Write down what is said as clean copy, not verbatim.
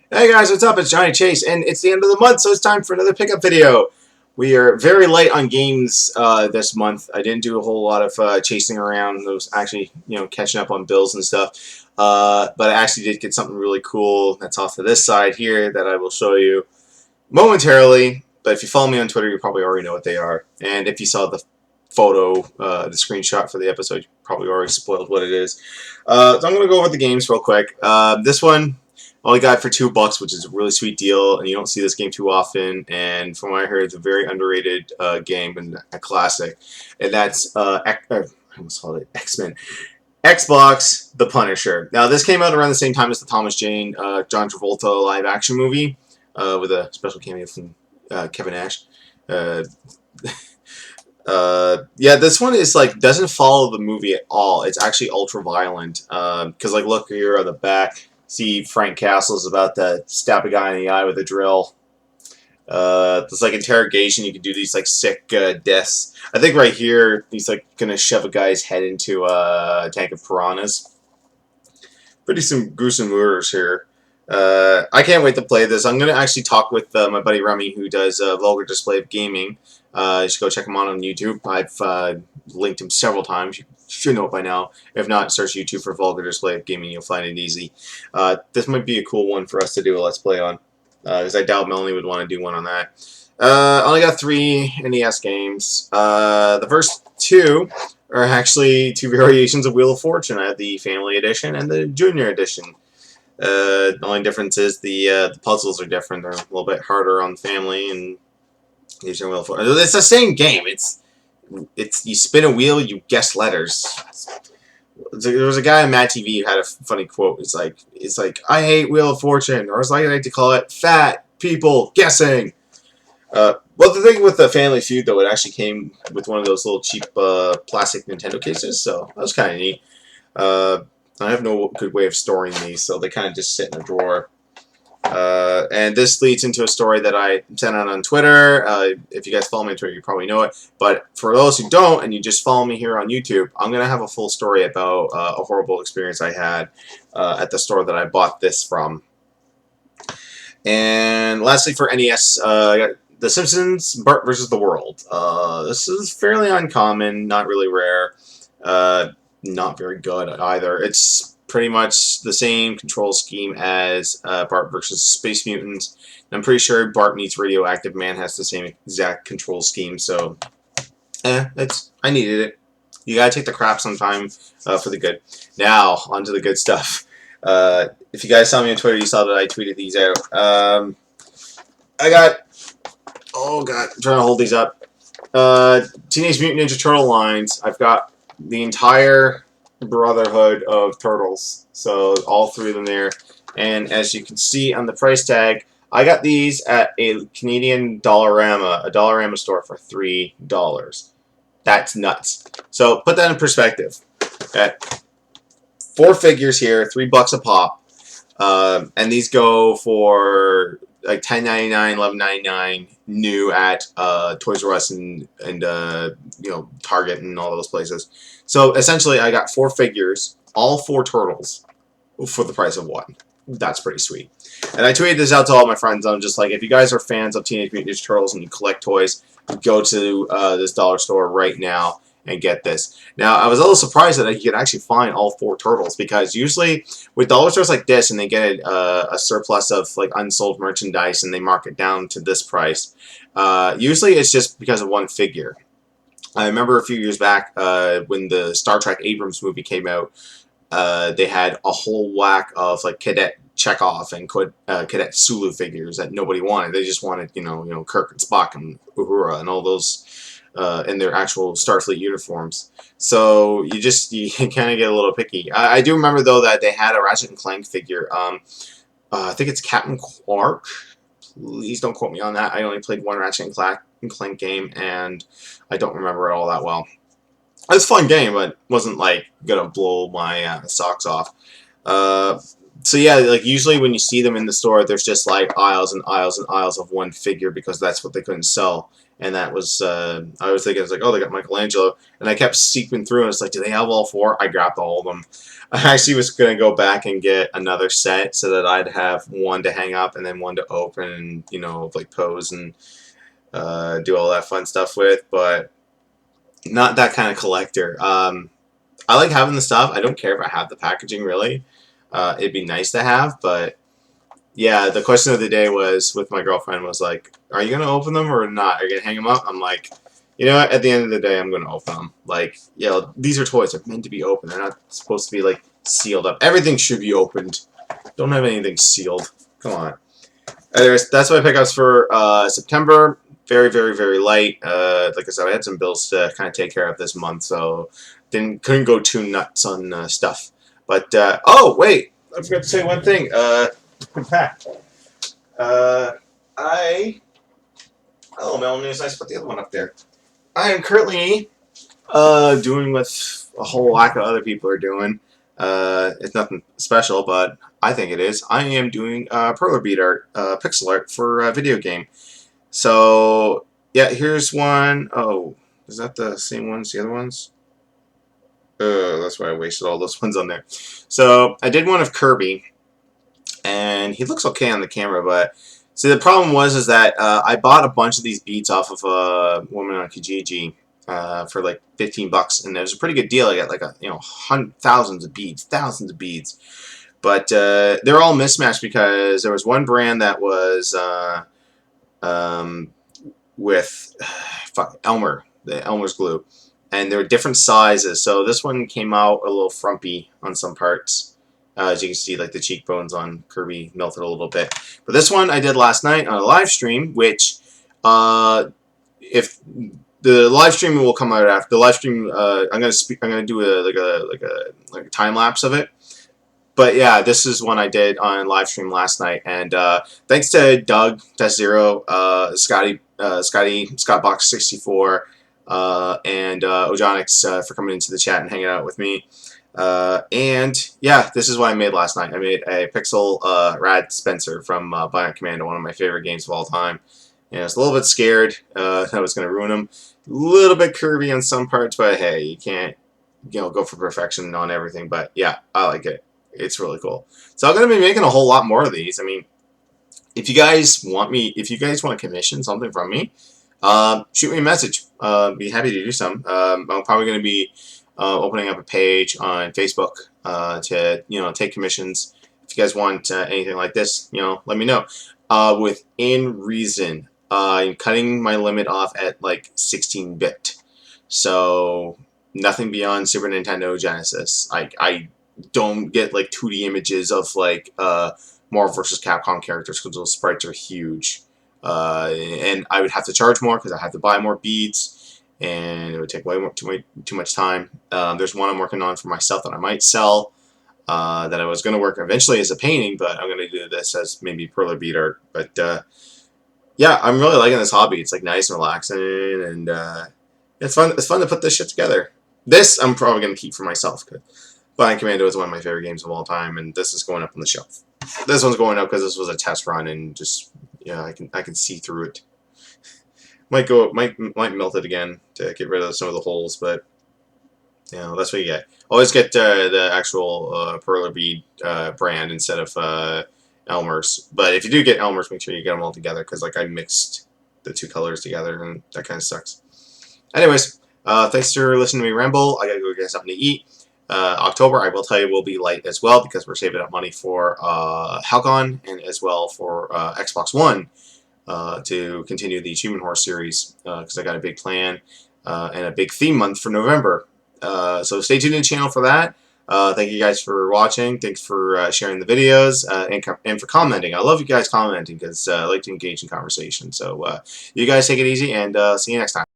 Hey guys, what's up? It's Johnny Chase, and it's the end of the month, so it's time for another pickup video. We are very light on games this month. I didn't do a whole lot of chasing around. I was actually, catching up on bills and stuff. But I actually did get something really cool that's off to this side here that I will show you momentarily. But if you follow me on Twitter, you probably already know what they are. And if you saw the photo, the screenshot for the episode, you probably already spoiled what it is. So I'm going to go over the games real quick. This one only got it for $2, which is a really sweet deal, and you don't see this game too often. And from what I heard, it's a very underrated game and a classic. And that's I almost called it X-Men. Xbox, The Punisher. Now, this came out around the same time as the Thomas Jane, John Travolta live-action movie with a special cameo from Kevin Nash. Uh, yeah, this one is doesn't follow the movie at all. It's actually ultra violent. Because look here on the back. See Frank Castle's about to stab a guy in the eye with a drill. There's interrogation. You can do these sick deaths. I think right here he's gonna shove a guy's head into a tank of piranhas. Pretty some gruesome murders here. I can't wait to play this. I'm gonna actually talk with my buddy Remy, who does Vulgar Display of Gaming. You should go check him out on YouTube. I've linked him several times. You should know it by now. If not, search YouTube for Vulgar Display of Gaming. You'll find it easy. This might be a cool one for us to do a Let's Play on. Because I doubt Melanie would want to do one on that. I only got 3 NES games. The first 2 are actually 2 variations of Wheel of Fortune. I have the Family Edition and the Junior Edition. The only difference is the puzzles are different. They're a little bit harder on the Family, and these are Wheel of Fortune. It's the same game. It's you spin a wheel, you guess letters. There was a guy on Mad TV who had a funny quote. It's like I hate Wheel of Fortune, or as I like to call it, fat people guessing. Well, the thing with the Family Feud, though, it actually came with one of those little cheap plastic Nintendo cases, so that was kind of neat. I have no good way of storing these, so they kind of just sit in a drawer. And this leads into a story that I sent out on Twitter. If you guys follow me on Twitter, you probably know it. But for those who don't, and you just follow me here on YouTube, I'm going to have a full story about a horrible experience I had at the store that I bought this from. And lastly, for NES, I got The Simpsons, Bart vs. the World. This is fairly uncommon, not really rare. Not very good either. It's pretty much the same control scheme as Bart vs. Space Mutants. And I'm pretty sure Bart meets Radioactive Man has the same exact control scheme, so I needed it. You gotta take the crap sometime for the good. Now, on to the good stuff. If you guys saw me on Twitter, you saw that I tweeted these out. I got, oh god, I'm trying to hold these up. Teenage Mutant Ninja Turtle lines. I've got the entire Brotherhood of Turtles, so all 3 of them there. And as you can see on the price tag, I got these at a Canadian Dollarama, a Dollarama store for $3. That's nuts. So put that in perspective. Okay. 4 figures here, $3 a pop, and these go for like $10.99, $11.99 new at Toys R Us and Target and all those places. So essentially, I got 4 figures, all 4 turtles, for the price of 1. That's pretty sweet. And I tweeted this out to all my friends. I'm just like, if you guys are fans of Teenage Mutant Ninja Turtles and you collect toys, go to this dollar store right now and get this. Now, I was a little surprised that you could actually find all 4 turtles, because usually with dollar stores like this and they get a surplus of unsold merchandise and they mark it down to this price, usually it's just because of 1 figure. I remember a few years back when the Star Trek Abrams movie came out, they had a whole whack of Cadet Chekhov and Cadet Sulu figures that nobody wanted. They just wanted Kirk and Spock and Uhura and all those in their actual Starfleet uniforms. So you kind of get a little picky. I do remember though that they had a Ratchet and Clank figure. I think it's Captain Quark. Please don't quote me on that. I only played 1 Ratchet and Clank game, and I don't remember it all that well. It was a fun game, but wasn't gonna blow my socks off. So yeah, usually when you see them in the store, there's just aisles and aisles and aisles of 1 figure, because that's what they couldn't sell and that was I was thinking, it's like, oh, they got Michelangelo, and I kept seeping through, and it's like, do they have all 4? I grabbed all of them. I actually was gonna go back and get another set so that I'd have one to hang up and then one to open and, you know, like pose and do all that fun stuff with, but not that kind of collector. I like having the stuff. I don't care if I have the packaging, really. It'd be nice to have, but yeah, the question of the day was with my girlfriend was like, are you going to open them or not? Are you going to hang them up? I'm like, you know what? At the end of the day, I'm going to open them. Like, you know, these are toys. They're meant to be open. They're not supposed to be, like, sealed up. Everything should be opened. Don't have anything sealed. Come on. Anyways, that's my pickups for September. Very, very, very light. Like I said, I had some bills to kind of take care of this month, so couldn't go too nuts on stuff. But oh wait, I forgot to say one thing. Good fact. Oh, Melanie, it's nice to put the other one up there. I am currently doing what a whole lack of other people are doing. It's nothing special, but I think it is. I am doing perler bead art, pixel art for a video game. So yeah, here's one. Oh, is that the same ones? The other ones? That's why I wasted all those ones on there. So I did one of Kirby, and he looks okay on the camera, but see, the problem was that I bought a bunch of these beads off of a woman on Kijiji for like $15, and it was a pretty good deal. I got like thousands of beads, but they're all mismatched because there was one brand that was with Elmer, the Elmer's glue, and there were different sizes. So this one came out a little frumpy on some parts. As you can see, like the cheekbones on Kirby melted a little bit. But this one I did last night on a live stream, which if the live stream will come out after the live stream, I'm gonna do a time lapse of it. But yeah, this is one I did on live stream last night, and thanks to Doug, Test Zero, Scottbox64, and Ojonix for coming into the chat and hanging out with me. And yeah, this is what I made last night. I made a Pixel Rad Spencer from Bionic Commando, one of my favorite games of all time. And I was a little bit scared that I was going to ruin him. A little bit curvy on some parts, but hey, you can't go for perfection on everything. But yeah, I like it. It's really cool. So I'm going to be making a whole lot more of these. I mean, if you guys want to commission something from me, shoot me a message. Be happy to do some. I'm probably going to be opening up a page on Facebook to take commissions. If you guys want anything like this, let me know. Within reason, I'm cutting my limit off at like 16-bit, so nothing beyond Super Nintendo, Genesis. I don't get like 2D images of like Marvel vs. Capcom characters because those sprites are huge, and I would have to charge more because I have to buy more beads, and it would take too much time. There's one I'm working on for myself that I might sell, that I was going to work eventually as a painting, but I'm going to do this as maybe perler bead art. But yeah, I'm really liking this hobby. It's like nice and relaxing, and it's fun. It's fun to put this shit together. This I'm probably going to keep for myself because Bionic Commando is one of my favorite games of all time, and this is going up on the shelf. This one's going up because this was a test run, and just I can see through it. Might melt it again to get rid of some of the holes, but that's what you get. Always get the actual perler bead brand instead of Elmer's. But if you do get Elmer's, make sure you get them all together because like I mixed the two colors together, and that kind of sucks. Anyways, thanks for listening to me ramble. I gotta go get something to eat. October, I will tell you, will be light as well because we're saving up money for Halcon and as well for Xbox One to continue the Achievement Horse series because I got a big plan and a big theme month for November. So stay tuned to the channel for that. Thank you guys for watching. Thanks for sharing the videos and for commenting. I love you guys commenting because I like to engage in conversation. So you guys take it easy and see you next time.